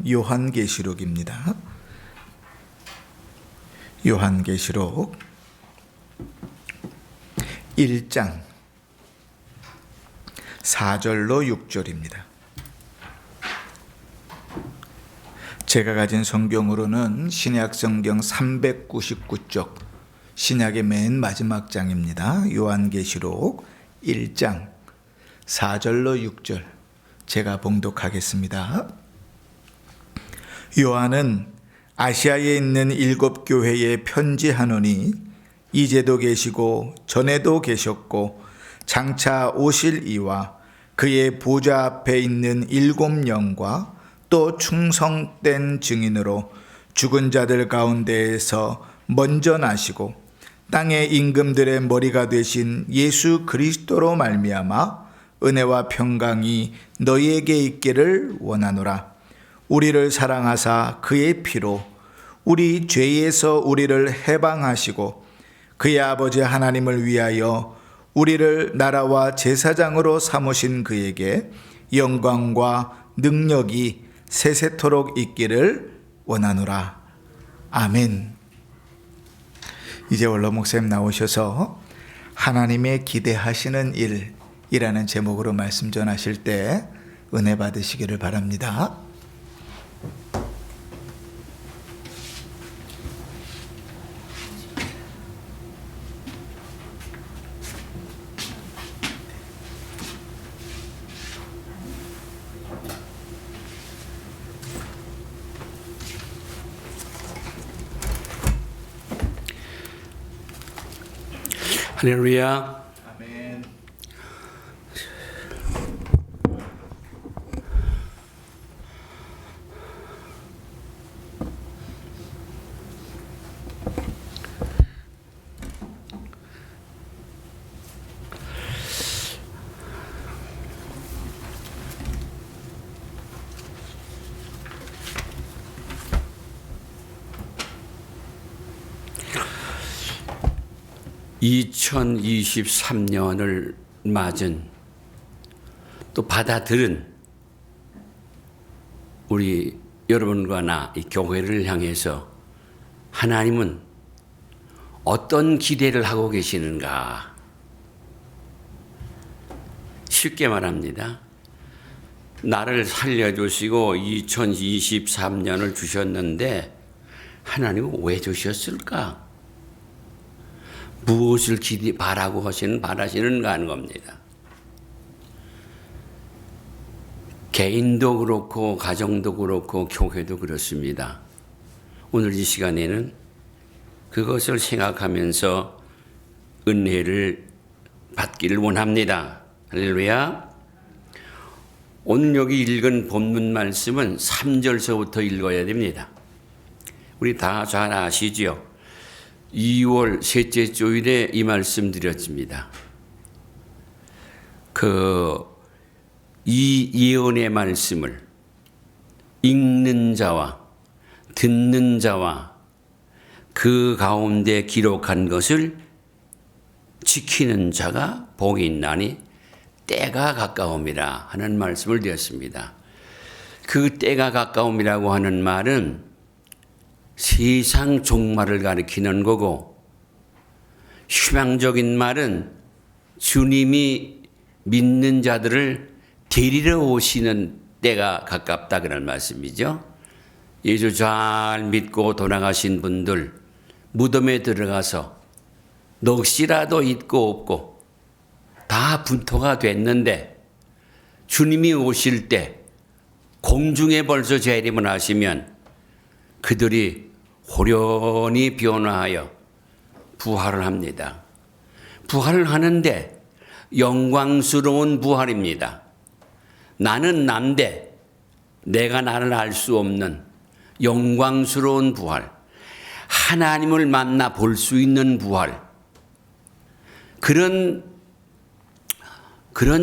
요한계시록입니다. 요한계시록 1장 4절로 6절입니다. 제가 가진 성경으로는 신약 성경 399쪽, 신약의 맨 마지막 장입니다. 요한계시록 1장 4절로 6절 제가 봉독하겠습니다. 요한은 아시아에 있는 7 교회에 편지하노니 이제도 계시고 전에도 계셨고 장차 오실 이와 그의 보좌 앞에 있는 7 영과 또 충성된 증인으로 죽은 자들 가운데에서 먼저 나시고 땅의 임금들의 머리가 되신 예수 그리스도로 말미암아 은혜와 평강이 너희에게 있기를 원하노라. 우리를 사랑하사 그의 피로 우리 죄에서 우리를 해방하시고 그의 아버지 하나님을 위하여 우리를 나라와 제사장으로 삼으신 그에게 영광과 능력이 세세토록 있기를 원하노라. 아멘. 이제 원로 목사님 나오셔서 하나님의 기대하시는 일이라는 제목으로 말씀 전하실 때 은혜 받으시기를 바랍니다. 할렐루야. 아멘. (2023년을) 맞은 또 받아들은 우리 여러분과 나 이 교회를 향해서 하나님은 어떤 기대를 하고 계시는가? 쉽게 말합니다. 나를 살려주시고 2023년을 주셨는데 하나님은 왜 주셨을까? 무엇을 바라고 바라시는가 하는 겁니다. 개인도 그렇고 가정도 그렇고 교회도 그렇습니다. 오늘 이 시간에는 그것을 생각하면서 은혜를 받기를 원합니다. 할렐루야. 오늘 여기 읽은 본문 말씀은 3절서부터 읽어야 됩니다. 우리 다 잘 아시죠? 2월 셋째 주일에 이 말씀 드렸습니다. 이 예언의 말씀을 읽는 자와 듣는 자와 그 가운데 기록한 것을 지키는 자가 복이 있나니 때가 가까움이라 하는 말씀을 드렸습니다. 그 때가 가까움이라고 하는 말은 세상 종말을 가리키는 거고, 희망적인 말은 주님이 믿는 자들을 데리러 오시는 때가 가깝다 그런 말씀이죠. 예수 잘 믿고 돌아가신 분들 무덤에 들어가서 넋이라도 있고 없고 다 분토가 됐는데 주님이 오실 때 공중에 벌써 재림을 하시면 그들이 호련히 변화하여 부활을 합니다. 부활을 하는데 영광스러운 부활입니다. 나는 난데 내가 나를 알 수 없는 영광스러운 부활, 하나님을 만나 볼 수 있는 부활, 그런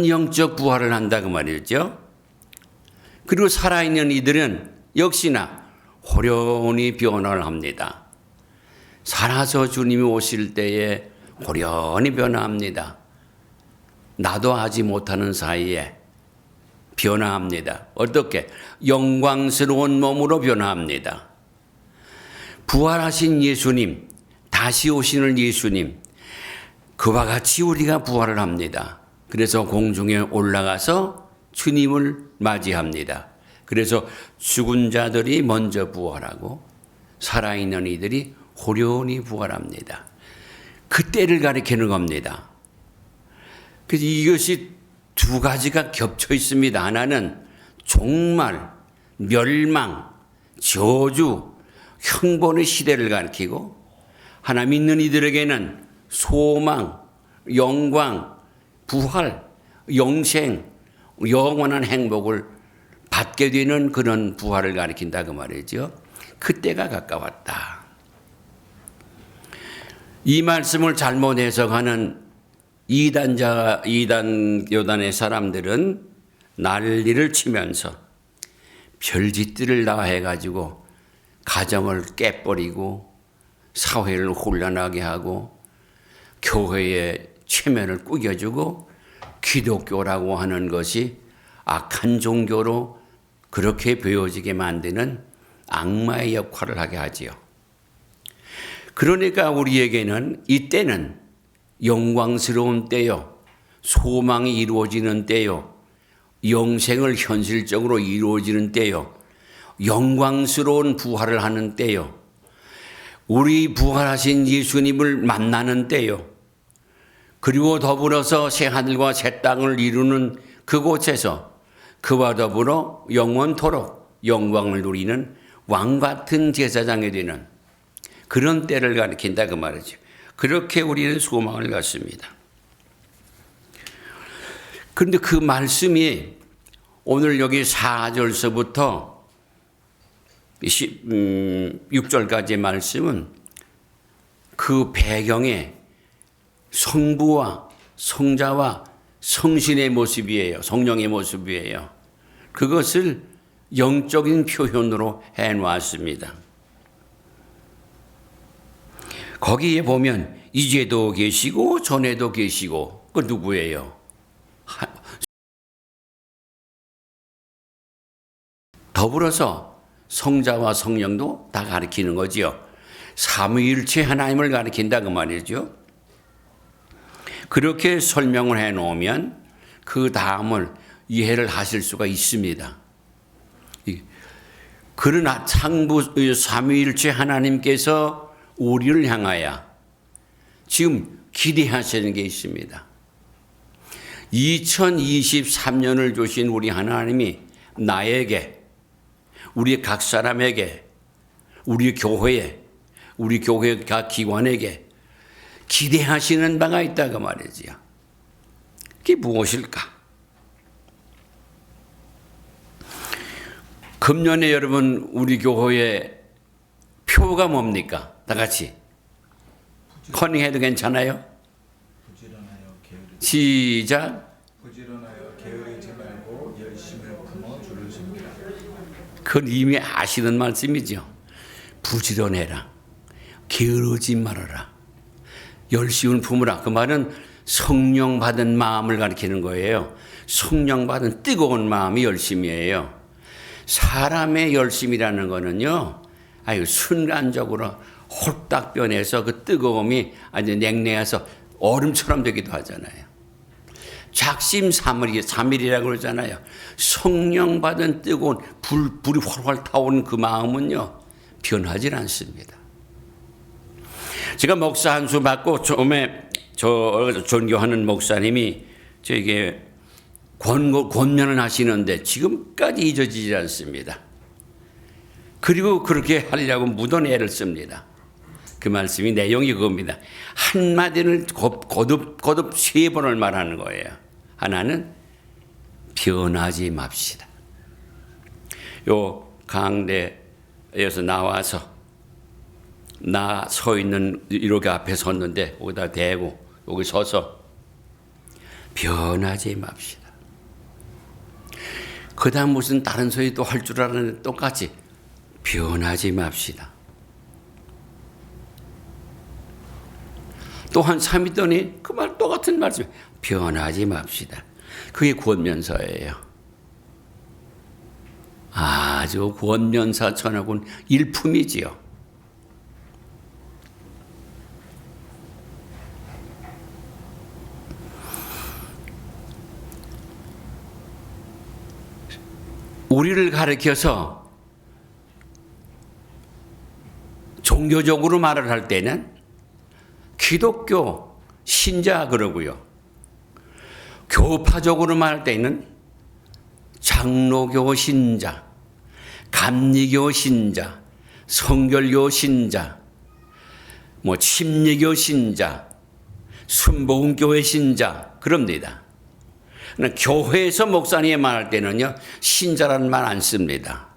영적 부활을 한다고 말이죠. 그리고 살아있는 이들은 역시나 호련히 변화를 합니다. 살아서 주님이 오실 때에 호련히 변화합니다. 나도 하지 못하는 사이에 변화합니다. 어떻게? 영광스러운 몸으로 변화합니다. 부활하신 예수님, 다시 오시는 예수님, 그와 같이 우리가 부활을 합니다. 그래서 공중에 올라가서 주님을 맞이합니다. 그래서 죽은 자들이 먼저 부활하고 살아있는 이들이 호련히 부활합니다. 그때를 가리키는 겁니다. 그래서 이것이 두 가지가 겹쳐 있습니다. 하나는 종말, 멸망, 저주, 형벌의 시대를 가리키고, 하나 믿는 이들에게는 소망, 영광, 부활, 영생, 영원한 행복을 받게 되는 그런 부활을 가리킨다 그 말이죠. 그때가 가까웠다. 이 말씀을 잘못 해석하는 요단의 사람들은 난리를 치면서 별짓들을 다 해가지고 가정을 깨버리고 사회를 혼란하게 하고 교회의 체면을 꾸겨주고 기독교라고 하는 것이 악한 종교로 그렇게 보여지게 만드는 악마의 역할을 하게 하지요. 그러니까 우리에게는 이때는 영광스러운 때요, 소망이 이루어지는 때요, 영생을 현실적으로 이루어지는 때요, 영광스러운 부활을 하는 때요, 우리 부활하신 예수님을 만나는 때요, 그리고 더불어서 새 하늘과 새 땅을 이루는 그곳에서 그와 더불어 영원토록 영광을 누리는 왕같은 제사장이 되는 그런 때를 가리킨다 그 말이죠. 그렇게 우리는 소망을 갖습니다. 그런데 그 말씀이 오늘 여기 4절서부터 6절까지의 말씀은 그 배경에 성부와 성자와 성신의 모습이에요. 성령의 모습이에요. 그것을 영적인 표현으로 해놓았습니다. 거기에 보면 이제도 계시고 전에도 계시고 그 누구예요? 더불어서 성자와 성령도 다 가리키는 거지요. 삼위일체 하나님을 가리킨다 그 말이죠. 그렇게 설명을 해놓으면 그 다음을 이해를 하실 수가 있습니다. 그러나 창부 삼위일체 하나님께서 우리를 향하여 지금 기대하시는 게 있습니다. 2023년을 주신 우리 하나님이 나에게, 우리 각 사람에게, 우리 교회에, 우리 교회 각 기관에게 기대하시는 바가 있다고 말이지요. 그게 무엇일까? 금년에 여러분 우리 교회의 표가 뭡니까? 다 같이 커닝해도 괜찮아요? 시작. 부지런하여 게으르지 말고 열심을 품어 주를 섬기라. 그건 이미 아시는 말씀이죠. 부지런해라. 게으르지 말아라. 열심을 품으라. 그 말은 성령 받은 마음을 가리키는 거예요. 성령 받은 뜨거운 마음이 열심이에요. 사람의 열심이라는 거는요, 순간적으로 홀딱 변해서 그 뜨거움이 아주 냉랭해서 얼음처럼 되기도 하잖아요. 작심삼일이라고 그러잖아요. 성령 받은 뜨거운 불이 활활 타오는 그 마음은요, 변하지 않습니다. 제가 목사 한 수 받고 처음에 저 존경하는 목사님이 저에게 권면을 하시는데 지금까지 잊어지지 않습니다. 그리고 그렇게 하려고 무던 애를 씁니다. 그 말씀이 내용이 그겁니다. 한마디를 거듭 3번을 말하는 거예요. 하나는 변하지 맙시다. 요 강대에서 나와서 나 서 있는 이렇게 앞에 섰는데 여기다 대고 여기 서서 변하지 맙시다. 그 다음 무슨 다른 소리 또 할 줄 알았는데 똑같이 변하지 맙시다. 또 한 3 있더니 그 말 똑같은 말씀, 변하지 맙시다. 그게 권면서예요. 아주 권면사천하고는 일품이지요. 우리를 가르쳐서 종교적으로 말을 할 때는 기독교 신자 그러고요. 교파적으로 말할 때는 장로교 신자, 감리교 신자, 성결교 신자, 침례교 신자, 순복음교회 신자 그럽니다. 교회에서 목사님이 말할 때는요, 신자라는 말 안 씁니다.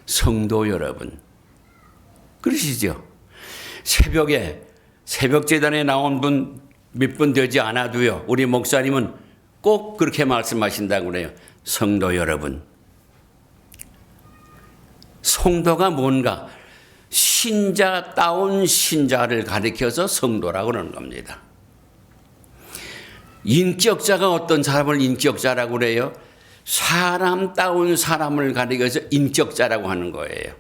성도 여러분. 그러시죠? 새벽에, 새벽 재단에 나온 분 몇 분 되지 않아도요, 우리 목사님은 꼭 그렇게 말씀하신다고 그래요. 성도 여러분. 성도가 뭔가? 신자다운 신자를 가리켜서 성도라고 그러는 겁니다. 인격자가 어떤 사람을 인격자라고 그래요? 사람다운 사람을 가리켜서 인격자라고 하는 거예요.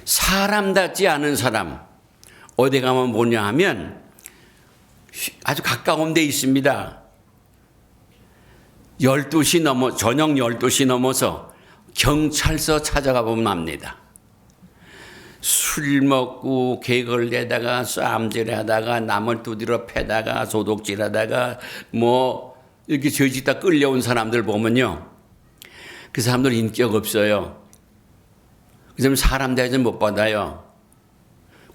사람답지 않은 사람, 어디 가면 뭐냐 하면 아주 가까운 데 있습니다. 12시 저녁 12시 넘어서 경찰서 찾아가 보면 압니다. 술 먹고 개걸대다가 싸움질하다가 남을 두드려 패다가 소독질하다가 이렇게 저짓다 끌려온 사람들 보면요, 그 사람들 인격 없어요. 그 사람 사람 대접 못 받아요.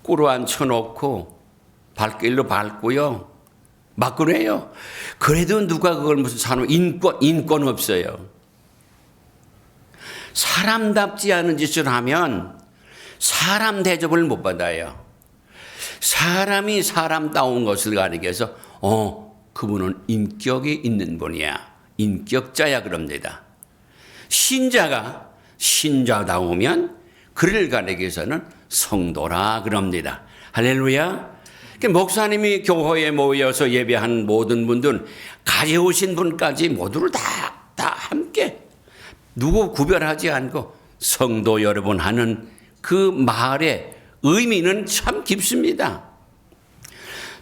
꿇어 앉혀놓고 발길로 밟고요, 막 그래요. 그래도 누가 그걸 무슨 사람 인권 없어요. 사람답지 않은 짓을 하면 사람 대접을 못 받아요. 사람이 사람다운 것을 가리켜서 그분은 인격이 있는 분이야, 인격자야 그럽니다. 신자가 신자다우면 그를 가리켜서는 성도라 그럽니다. 할렐루야. 목사님이 교회에 모여서 예배한 모든 분들은 가져오신 분까지 모두를 다 함께 누구 구별하지 않고 성도 여러분 하는 그 말의 의미는 참 깊습니다.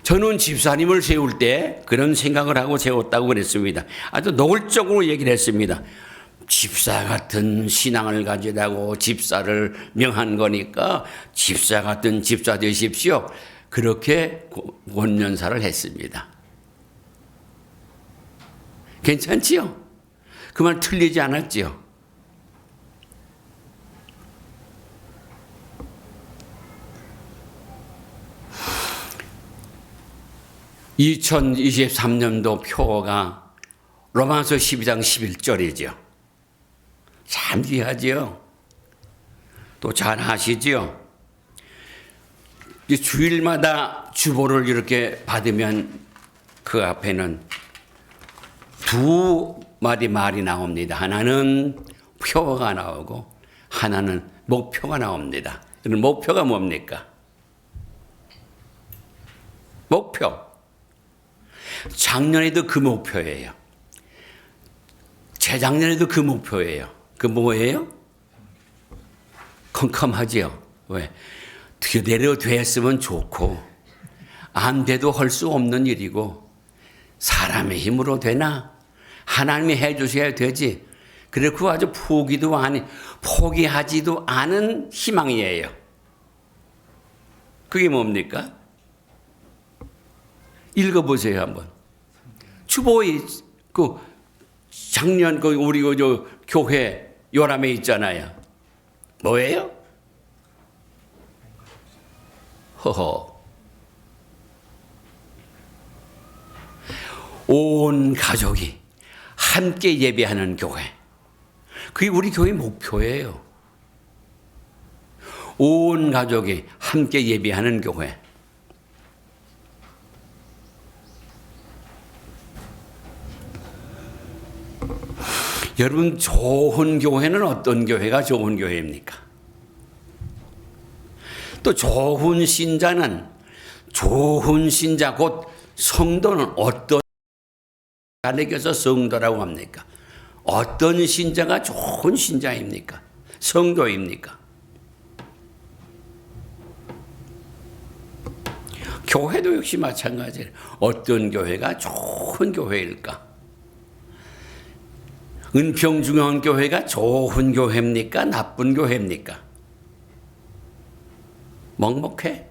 저는 집사님을 세울 때 그런 생각을 하고 세웠다고 그랬습니다. 아주 노골적으로 얘기를 했습니다. 집사 같은 신앙을 가지라고 집사를 명한 거니까 집사 같은 집사 되십시오. 그렇게 권면사를 했습니다. 괜찮지요? 그 말 틀리지 않았지요? 2023년도 표가 로마서 12장 11절이죠. 참 귀하지요. 또 잘 아시지요. 주일마다 주보를 이렇게 받으면 그 앞에는 두 마디 말이 나옵니다. 하나는 표가 나오고 하나는 목표가 나옵니다. 그럼 목표가 뭡니까? 목표. 작년에도 그 목표예요. 재작년에도 그 목표예요. 그 뭐예요? 컴컴하지요. 왜? 그대로 됐으면 좋고 안 돼도 할 수 없는 일이고 사람의 힘으로 되나? 하나님이 해주셔야 되지. 그리고 아주 포기하지도 않은 희망이에요. 그게 뭡니까? 읽어보세요 한번. 주보에 작년 우리 교회 요람에 있잖아요. 뭐예요? 허허. 온 가족이 함께 예배하는 교회. 그게 우리 교회 목표예요. 온 가족이 함께 예배하는 교회. 여러분, 좋은 교회는 어떤 교회가 좋은 교회입니까? 또 좋은 신자 곧 성도는 어떤 가리켜서 성도라고 합니까? 어떤 신자가 좋은 신자입니까? 성도입니까? 교회도 역시 마찬가지예요. 어떤 교회가 좋은 교회일까? 은평중앙교회가 좋은 교회입니까? 나쁜 교회입니까? 먹먹해?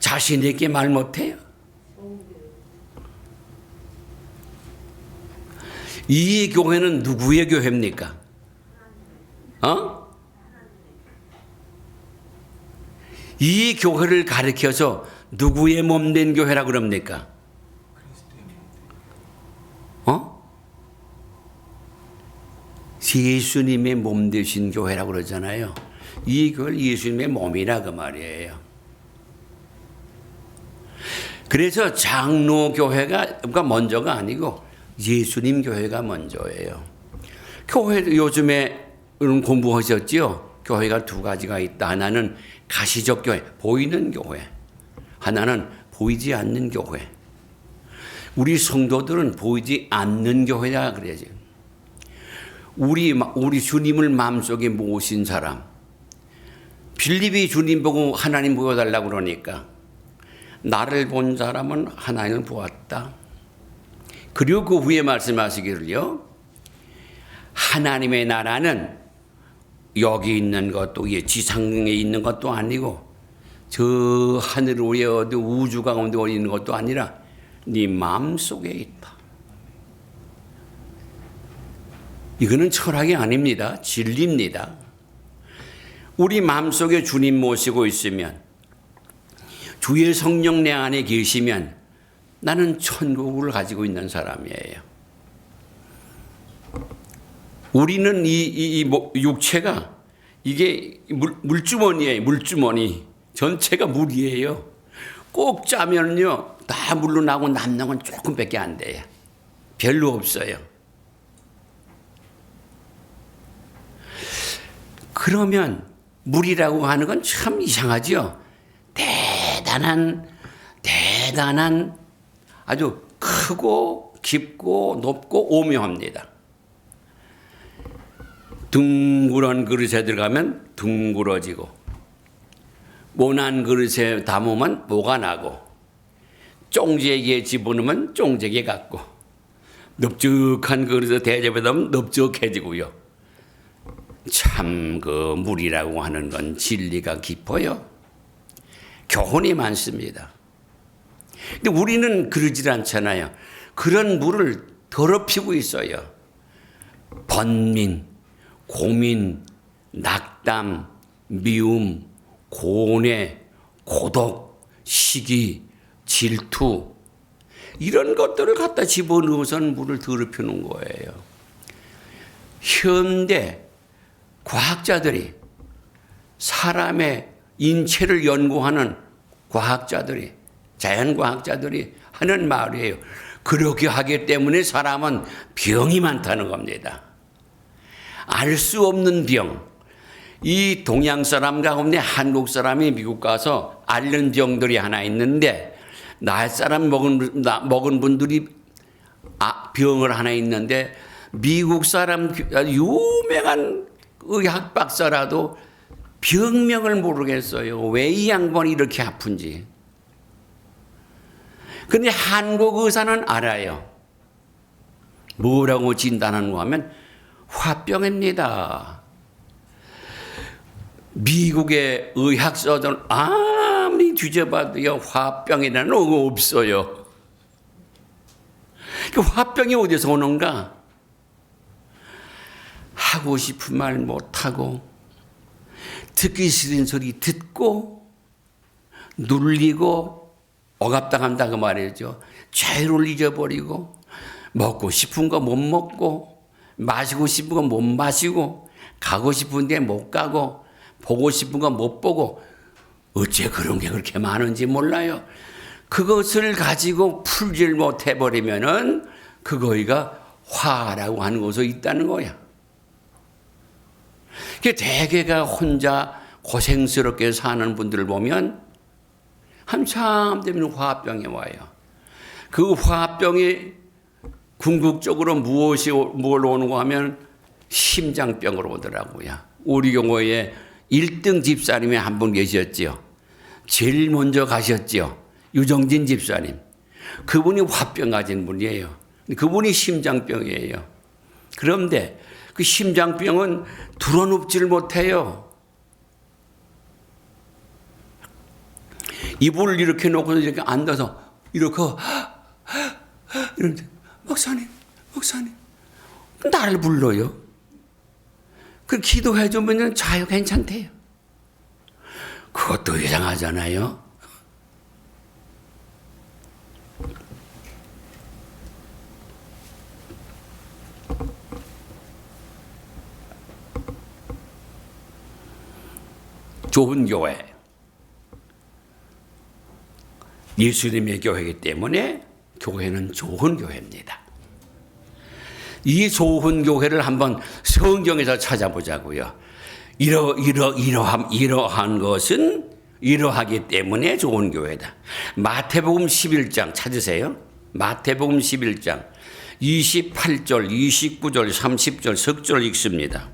자신에게 말 못해요? 이 교회는 누구의 교회입니까? 이 교회를 가리켜서 누구의 몸된 교회라 그럽니까? 예수님의 몸 되신 교회라고 그러잖아요. 이 교회를 예수님의 몸이라 그 말이에요. 그래서 장로교회가 먼저가 아니고 예수님 교회가 먼저예요. 교회도 요즘에 공부하셨죠? 교회가 두 가지가 있다. 하나는 가시적 교회, 보이는 교회. 하나는 보이지 않는 교회. 우리 성도들은 보이지 않는 교회다 그래야지. 우리 주님을 마음속에 모신 사람. 빌립이 주님 보고 하나님 보여달라고 그러니까 나를 본 사람은 하나님을 보았다. 그리고 그 후에 말씀하시기를요. 하나님의 나라는 여기 있는 것도 지상에 있는 것도 아니고 저 하늘 위에 어디 우주 가운데 있는 것도 아니라 네 마음속에 있다. 이거는 철학이 아닙니다. 진리입니다. 우리 마음속에 주님 모시고 있으면 주의 성령 내 안에 계시면 나는 천국을 가지고 있는 사람이에요. 우리는 이 육체가 이게 물주머니예요. 물주머니. 전체가 물이에요. 꼭 짜면요. 다 물로 나고 남는 건 조금밖에 안 돼요. 별로 없어요. 그러면 물이라고 하는 건 참 이상하죠. 대단한 아주 크고 깊고 높고 오묘합니다. 둥그런 그릇에 들어가면 둥그러지고 모난 그릇에 담으면 모가 나고 쫑지에게 집어넣으면 쫑지게 같고 넓적한 그릇에 대접에 담으면 넓적해지고요. 참 그 물이라고 하는 건 진리가 깊어요. 교훈이 많습니다. 근데 우리는 그러질 않잖아요. 그런 물을 더럽히고 있어요. 번민, 고민, 낙담, 미움, 고뇌, 고독, 시기, 질투 이런 것들을 갖다 집어넣어서는 물을 더럽히는 거예요. 현대 과학자들이 사람의 인체를 연구하는 과학자들이 자연과학자들이 하는 말이에요. 그렇게 하기 때문에 사람은 병이 많다는 겁니다. 알 수 없는 병. 이 동양 사람 가운데 한국 사람이 미국 가서 앓는 병들이 하나 있는데 나 사람 먹은 분들이 병을 하나 있는데 미국 사람 유명한 의학 박사라도 병명을 모르겠어요. 왜 이 양반이 이렇게 아픈지. 그런데 한국 의사는 알아요. 뭐라고 진단하는가 하면 화병입니다. 미국의 의학서전 아무리 뒤져봐도요 화병이라는 거 없어요. 그 화병이 어디서 오는가? 하고 싶은 말 못하고 듣기 싫은 소리 듣고 눌리고 억압당한다 그 말이죠. 죄를 잊어버리고 먹고 싶은 거 못 먹고 마시고 싶은 거 못 마시고 가고 싶은 데 못 가고 보고 싶은 거 못 보고 어째 그런 게 그렇게 많은지 몰라요. 그것을 가지고 풀지를 못해버리면은 그거가 화라고 하는 것이 있다는 거야. 대개가 혼자 고생스럽게 사는 분들을 보면 한참 되면 화병이 와요. 그 화병이 궁극적으로 뭘 오는가 하면 심장병으로 오더라고요. 우리 교회에 1등 집사님이 한 분 계셨지요. 제일 먼저 가셨지요. 유정진 집사님. 그분이 화병 가진 분이에요. 그분이 심장병이에요. 그런데 그 심장병은 드러눕지를 못해요. 이불을 이렇게 놓고 이렇게 앉아서 이렇게 이러는데 목사님 나를 불러요. 그 기도해 주면 자유 괜찮대요. 그것도 이상하잖아요. 좋은 교회, 예수님의 교회이기 때문에 교회는 좋은 교회입니다. 이 좋은 교회를 한번 성경에서 찾아보자고요. 이러한 것은 이러하기 때문에 좋은 교회다. 마태복음 11장 찾으세요. 마태복음 11장 28절, 29절, 30절 석절 읽습니다.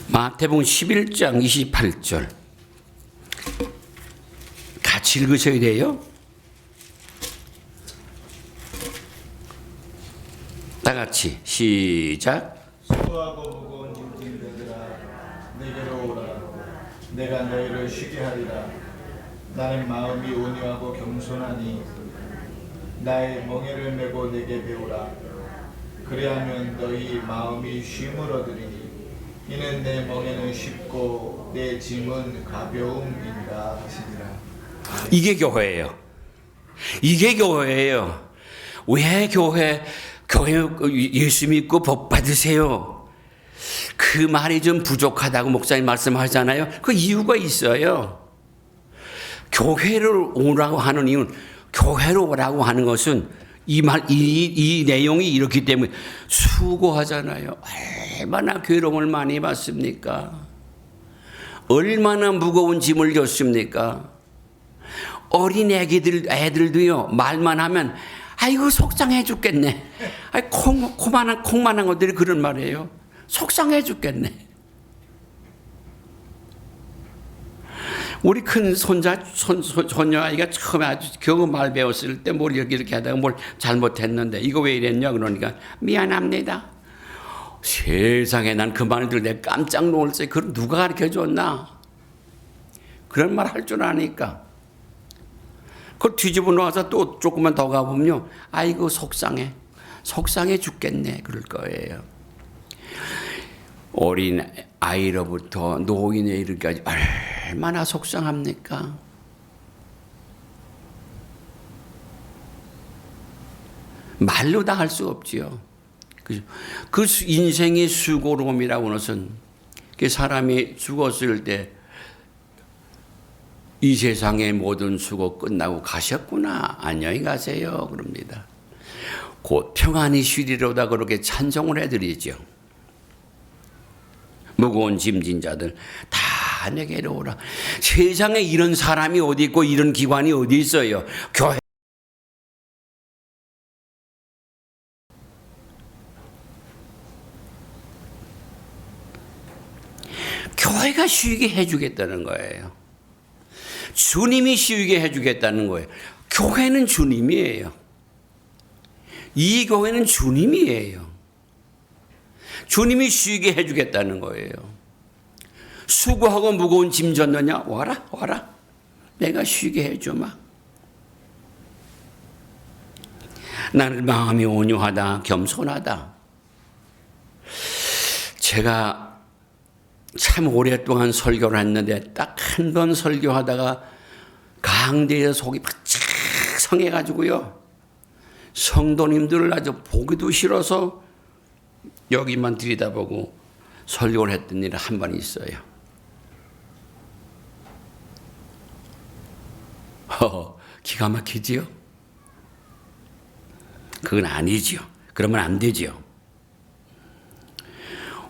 마태복음 11장 28절 같이 읽으셔야 돼요. 다 같이 시작. 수고하고 무거운 짐진들아 내게로 오라. 내가 너희를 쉬게 하리라. 나는 마음이 온유하고 겸손하니 나의 멍에를 메고 내게 배우라. 그리하면 너희 마음이 쉼을 얻으리니 이는 내 멍에는 쉽고 내 짐은 가벼움이니라 하시니라. 이게 교회예요. 이게 교회예요. 왜 교회 예수 믿고 복 받으세요? 그 말이 좀 부족하다고 목사님 말씀하잖아요. 그 이유가 있어요. 교회를 오라고 하는 이유는, 교회로 오라고 하는 것은 이 내용이 이렇기 때문에 수고하잖아요. 얼마나 괴로움을 많이 받습니까? 얼마나 무거운 짐을 졌습니까? 어린 애들도요, 말만 하면, 아이고, 속상해 죽겠네. 아이, 콩만한 것들이 그런 말이에요. 속상해 죽겠네. 우리 큰 손녀 아이가 처음에 아주 겨우 말 배웠을 때 뭘 이렇게 하다가 뭘 잘못했는데, 이거 왜 이랬냐? 그러니까, 미안합니다. 세상에 난 그 말들 내가 깜짝 놀랐어요. 그걸 누가 가르쳐 줬나? 그런 말 할 줄 아니까. 그걸 뒤집어 놓아서 또 조금만 더 가보면요. 아이고, 속상해 죽겠네. 그럴 거예요. 어린 아이로부터 노인에 이르기까지 얼마나 속상합니까? 말로 다 할 수 없지요. 그 인생의 수고로움이라고 하는 것은 그 사람이 죽었을 때 이 세상의 모든 수고 끝나고 가셨구나. 안녕히 가세요. 그럽니다. 곧 평안히 쉬리로다 그렇게 찬송을 해드리죠. 무거운 짐진 자들 다 내게로 오라. 세상에 이런 사람이 어디 있고 이런 기관이 어디 있어요. 교회. 교회가 쉬게 해주겠다는 거예요. 주님이 쉬게 해주겠다는 거예요. 교회는 주님이에요. 이 교회는 주님이에요. 주님이 쉬게 해주겠다는 거예요. 수고하고 무거운 짐 졌느냐? 와라. 내가 쉬게 해주마. 나는 마음이 온유하다, 겸손하다. 제가 참 오랫동안 설교를 했는데 딱 한 번 설교하다가 강대에서 속이 바짝 상해가지고요. 성도님들을 아주 보기도 싫어서 여기만 들여다보고 설교를 했던 일이 한 번 있어요. 기가 막히지요? 그건 아니지요. 그러면 안 되죠.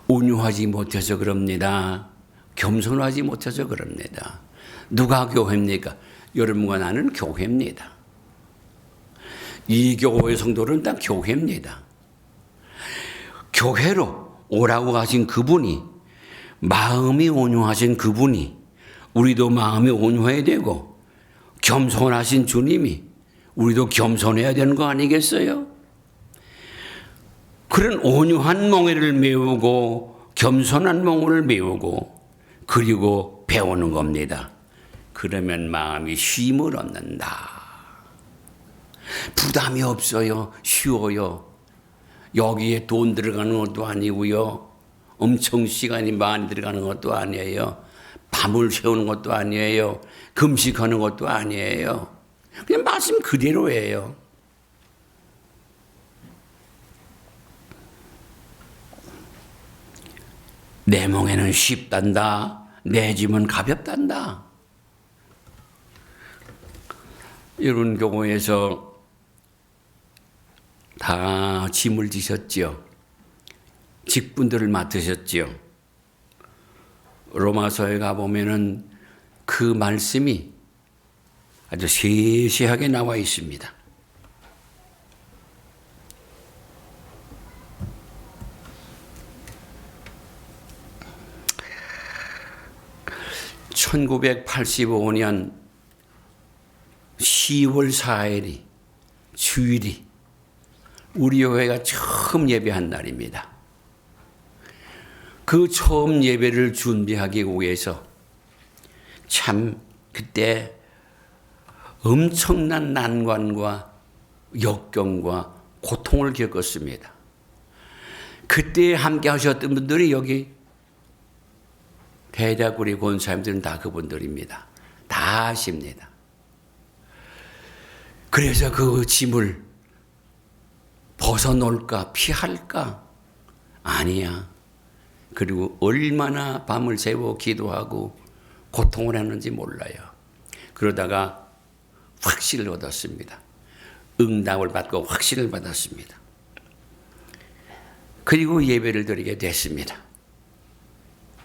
온유하지 못해서 그럽니다. 겸손하지 못해서 그럽니다. 누가 교회입니까? 여러분과 나는 교회입니다. 이 교회 성도는 다 교회입니다. 교회로 오라고 하신 그분이, 마음이 온유하신 그분이 우리도 마음이 온유해야 되고, 겸손하신 주님이 우리도 겸손해야 되는 거 아니겠어요? 그런 온유한 몽해를 메우고 겸손한 몽을 메우고 그리고 배우는 겁니다. 그러면 마음이 쉼을 얻는다. 부담이 없어요. 쉬워요. 여기에 돈 들어가는 것도 아니고요. 엄청 시간이 많이 들어가는 것도 아니에요. 밤을 새우는 것도 아니에요. 금식하는 것도 아니에요. 그냥 말씀 그대로예요. 내 몽에는 쉽단다. 내 짐은 가볍단다. 이런 교회에서 다 짐을 지셨지요. 직분들을 맡으셨지요. 로마서에 가보면은 그 말씀이 아주 세세하게 나와 있습니다. (1985년) 10월 4일이 주일이 우리 교회가 처음 예배한 날입니다. 그 처음 예배를 준비하기 위해서 참 그때 엄청난 난관과 역경과 고통을 겪었습니다. 그때 함께 하셨던 분들이 여기 대략 우리 권사님들은 다 그분들입니다. 다 아십니다. 그래서 그 짐을 벗어놓을까 피할까? 아니야. 그리고 얼마나 밤을 새워 기도하고 고통을 했는지 몰라요. 그러다가 확신을 얻었습니다. 응답을 받고 확신을 받았습니다. 그리고 예배를 드리게 됐습니다.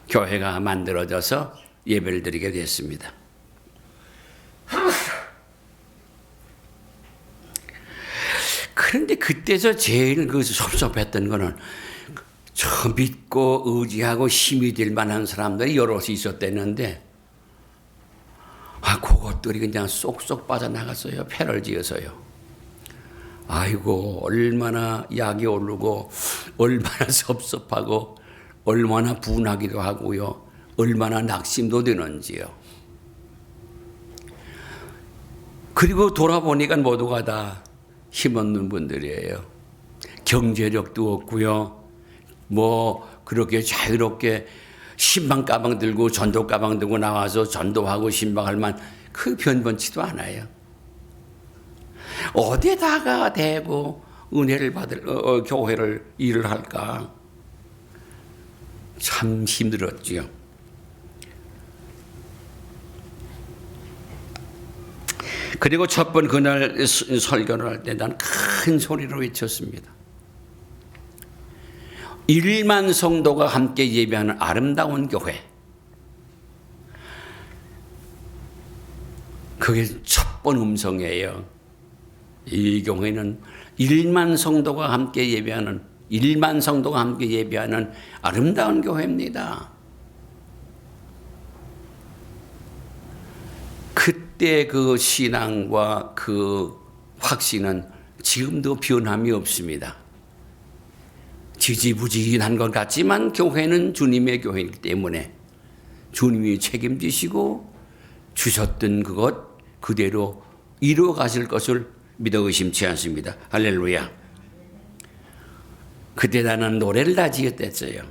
교회가 만들어져서 예배를 드리게 됐습니다. 그런데 그때서 제일 그 섭섭했던 거는 저 믿고 의지하고 힘이 될 만한 사람들이 여럿이 있었댔는데 그것들이 그냥 쏙쏙 빠져나갔어요. 패를 지어서요. 아이고 얼마나 약이 오르고 얼마나 섭섭하고 얼마나 분하기도 하고요. 얼마나 낙심도 되는지요. 그리고 돌아보니까 모두가 다 힘없는 분들이에요. 경제력도 없고요. 그렇게 자유롭게 신방 가방 들고 전도 가방 들고 나와서 전도하고 신방할 만 그 변변치도 않아요. 어디다가 대고 은혜를 받을 교회를 일을 할까? 참 힘들었지요. 그리고 첫 번 그날 설교를 할 때 난 큰 소리로 외쳤습니다. 1만 성도가 함께 예배하는 아름다운 교회. 그게 첫 번 음성이에요. 이 교회는 1만 성도가 함께 예배하는 아름다운 교회입니다. 그때 그 신앙과 그 확신은 지금도 변함이 없습니다. 지지부진한 것 같지만 교회는 주님의 교회이기 때문에 주님이 책임지시고 주셨던 그것 그대로 이루어 가실 것을 믿어 의심치 않습니다. 할렐루야. 그때 나는 노래를 다 지었댔어요.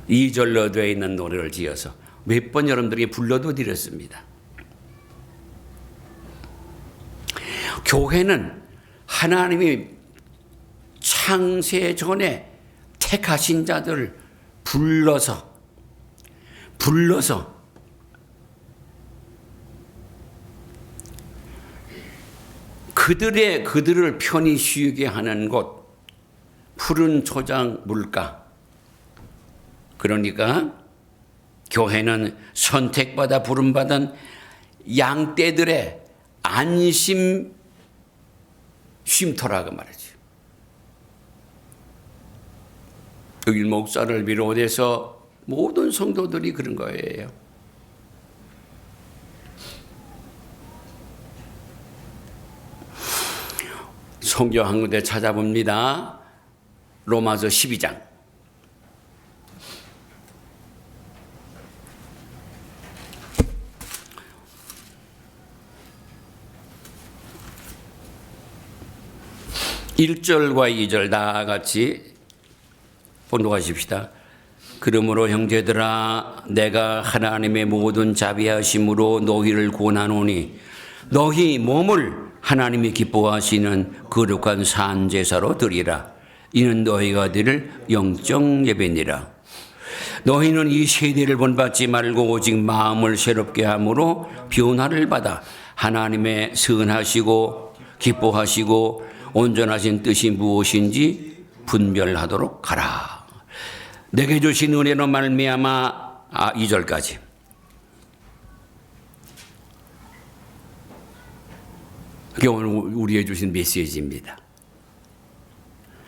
2절로 되어 있는 노래를 지어서 몇 번 여러분들에게 불러도 드렸습니다. 교회는 하나님이 창세 전에 택하신 자들을 불러서 그들을 편히 쉬게 하는 곳, 푸른 초장 물가. 그러니까 교회는 선택받아 부름받은 양떼들의 안심 쉼터라고 말이죠. 여기 목사를 비롯해서 모든 성도들이 그런 거예요. 성경 한 군데 찾아봅니다. 로마서 12장. (1절과) (2절) 다 같이 본독하십시다. 그러므로 형제들아 내가 하나님의 모든 자비하심으로 너희를 권하노니 너희 몸을 하나님이 기뻐하시는 거룩한 산제사로 드리라. 이는 너희가 드릴 영적 예배니라. 너희는 이 세대를 본받지 말고 오직 마음을 새롭게 함으로 변화를 받아 하나님의 선하시고 기뻐하시고 온전하신 뜻이 무엇인지 분별하도록 하라. 내게 주신 은혜로 말미암아 2절까지. 그게 오늘 우리에게 주신 메시지입니다.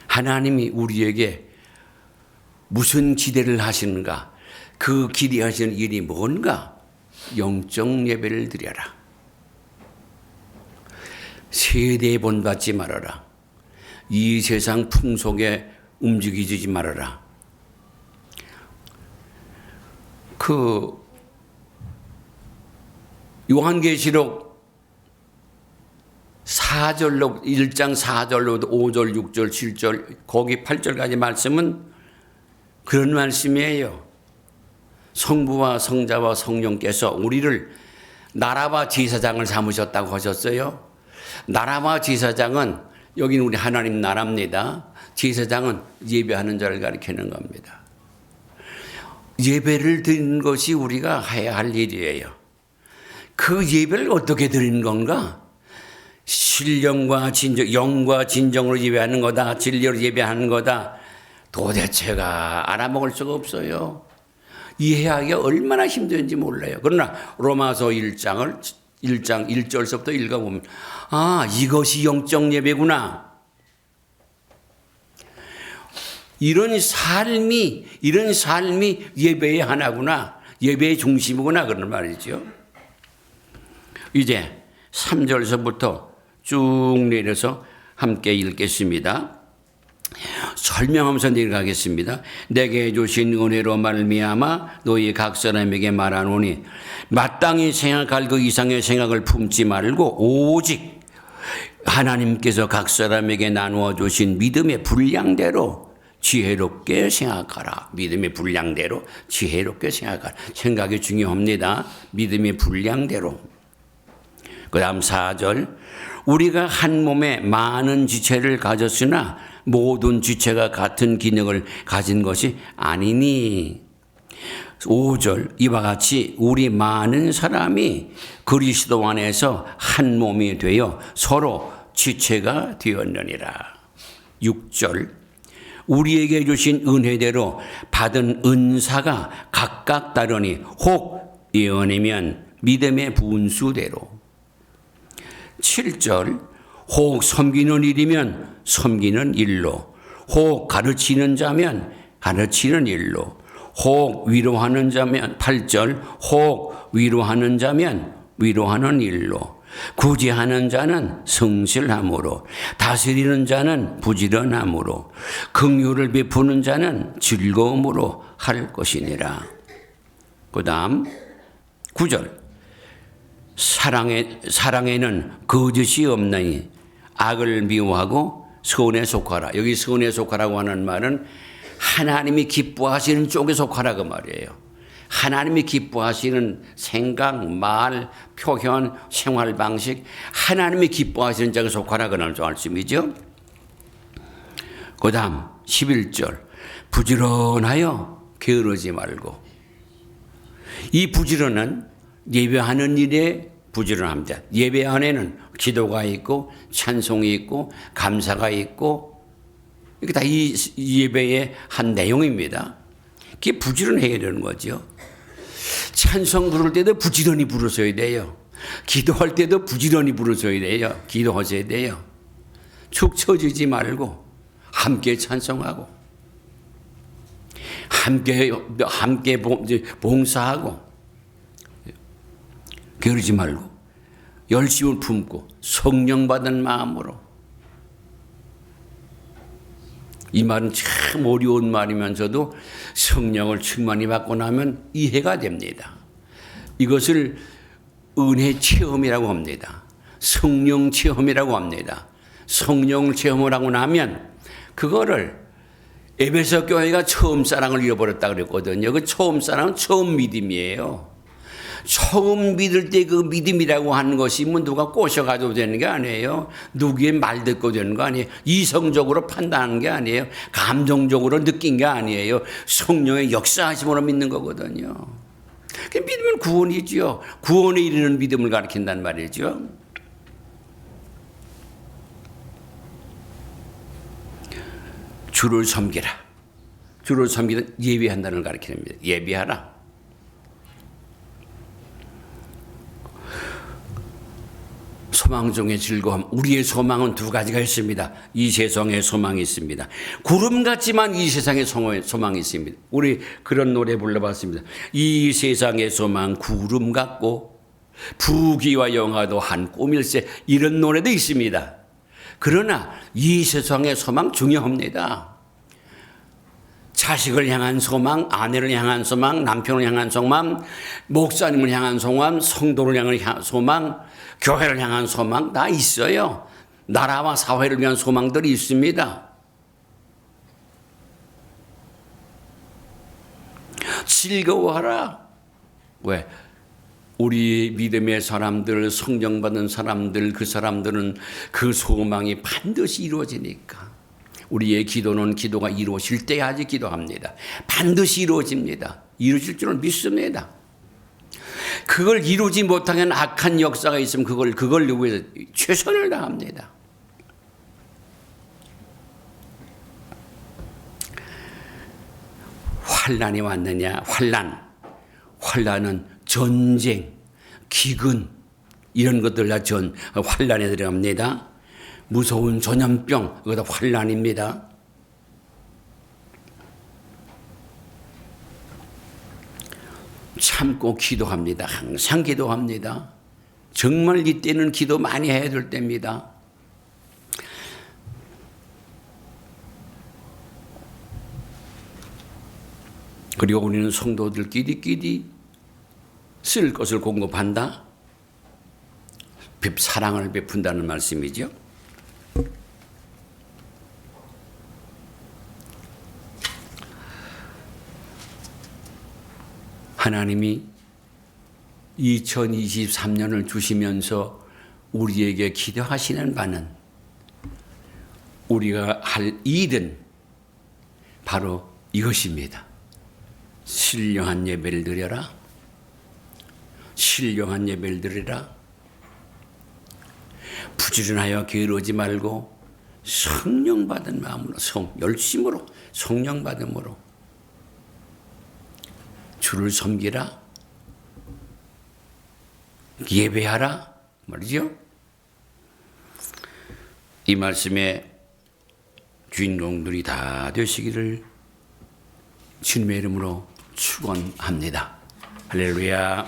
하나님이 우리에게 무슨 기대를 하시는가? 그 기대하시는 일이 뭔가? 영적 예배를 드려라. 세대에 본받지 말아라. 이 세상 풍속에 움직이지 말아라. 요한계시록 4절로 1장 4절로 5절 6절 7절 거기 8절까지 말씀은 그런 말씀이에요. 성부와 성자와 성령께서 우리를 나라와 제사장을 삼으셨다고 하셨어요. 나라와 제사장은 여기는 우리 하나님 나라입니다. 제사장은 예배하는 자를 가리키는 겁니다. 예배를 드리는 것이 우리가 해야 할 일이에요. 그 예배를 어떻게 드리는 건가? 신령과 진정, 영과 진정으로 예배하는 거다. 진리로 예배하는 거다. 도대체가 알아먹을 수가 없어요. 이해하기가 얼마나 힘든지 몰라요. 그러나 로마서 1장 1절서부터 읽어보면 이것이 영적 예배구나. 이런 삶이 예배의 하나구나. 예배의 중심이구나. 그런 말이죠. 이제 3절서부터 쭉 내려서 함께 읽겠습니다. 설명하면서 내려가겠습니다. 내게 주신 은혜로 말미암아 너희 각 사람에게 말하노니 마땅히 생각할 그 이상의 생각을 품지 말고 오직 하나님께서 각 사람에게 나누어 주신 믿음의 분량대로 지혜롭게 생각하라. 믿음의 분량대로 지혜롭게 생각하라. 생각이 중요합니다. 믿음의 분량대로. 그 다음 4절. 우리가 한 몸에 많은 지체를 가졌으나 모든 지체가 같은 기능을 가진 것이 아니니. 5절. 이와 같이 우리 많은 사람이 그리스도 안에서 한 몸이 되어 서로 지체가 되었느니라. 6절. 우리에게 주신 은혜대로 받은 은사가 각각 다르니 혹 예언이면 믿음의 분수대로. 7절. 혹 섬기는 일이면 섬기는 일로, 혹 가르치는 자면 가르치는 일로, 혹 위로하는 자면 8절. 혹 위로하는 자면 위로하는 일로, 구제하는 자는 성실함으로, 다스리는 자는 부지런함으로, 긍휼을 베푸는 자는 즐거움으로 할 것이니라. 그 다음 9절. 사랑에는 거짓이 없나니 악을 미워하고 선에 속하라. 여기 선에 속하라고 하는 말은 하나님이 기뻐하시는 쪽에 속하라 그 말이에요. 하나님이 기뻐하시는 생각, 말, 표현, 생활 방식, 하나님이 기뻐하시는 쪽에 속하라 그런 말씀이죠. 그 다음 11절. 부지런하여 게으르지 말고. 이 부지런은 예배하는 일에 부지런합니다. 예배 안에는 기도가 있고 찬송이 있고 감사가 있고 이게 다 이 예배의 한 내용입니다. 그게 부지런해야 되는 거죠. 찬송 부를 때도 부지런히 부르셔야 돼요. 기도할 때도 부지런히 부르셔야 돼요. 기도하셔야 돼요. 축 처지지 말고 함께 찬송하고 함께 봉사하고 게으르지 말고 열심을 품고 성령 받은 마음으로. 이 말은 참 어려운 말이면서도 성령을 충만히 받고 나면 이해가 됩니다. 이것을 은혜 체험이라고 합니다. 성령 체험이라고 합니다. 성령을 체험을 하고 나면 그거를 에베소 교회가 처음 사랑을 잃어버렸다 그랬거든요. 그 처음 사랑은 처음 믿음이에요. 처음 믿을 때 그 믿음이라고 하는 것이 뭐 누가 꼬셔가지고 되는 게 아니에요. 누구의 말 듣고 되는 거 아니에요. 이성적으로 판단하는 게 아니에요. 감정적으로 느낀 게 아니에요. 성령의 역사하심으로 믿는 거거든요. 그 믿음은 구원이지요. 구원에 이르는 믿음을 가리킨단 말이죠. 주를 섬기라. 주를 섬기는 예배한다는 걸 가리킵니다. 예배하라. 소망 중의 즐거움. 우리의 소망은 두 가지가 있습니다. 이 세상에 소망이 있습니다. 구름 같지만 이 세상에 소망이 있습니다. 우리 그런 노래 불러봤습니다. 이 세상의 소망 구름 같고 부귀와 영화도 한 꿈일세. 이런 노래도 있습니다. 그러나 이 세상의 소망 중요합니다. 자식을 향한 소망, 아내를 향한 소망, 남편을 향한 소망, 목사님을 향한 소망, 성도를 향한 소망, 교회를 향한 소망 다 있어요. 나라와 사회를 위한 소망들이 있습니다. 즐거워하라. 왜? 우리 믿음의 사람들, 성령받은 사람들, 그 사람들은 그 소망이 반드시 이루어지니까. 우리의 기도는 기도가 이루어질 때야지 기도합니다. 반드시 이루어집니다. 이루어질 줄은 믿습니다. 그걸 이루지 못하면 악한 역사가 있으면 그걸 위해서 최선을 다합니다. 환난이 왔느냐? 환난은 전쟁, 기근 이런 것들 다 환난에 들어갑니다. 무서운 전염병, 그것도 환난입니다. 참고 기도합니다. 항상 기도합니다. 정말 이때는 기도 많이 해야 될 때입니다. 그리고 우리는 성도들끼리 쓸 것을 공급한다. 사랑을 베푼다는 말씀이죠. 하나님이 2023년을 주시면서 우리에게 기도하시는 바는 우리가 할 일은 바로 이것입니다. 신령한 예배를 드려라. 신령한 예배를 드리라. 부지런하여 게으르지 말고 성령 받은 마음으로 열심으로 성령 받음으로 주를 섬기라. 예배하라 말이죠. 이 말씀의 주인공들이 다 되시기를 주님의 이름으로 축원합니다. 할렐루야.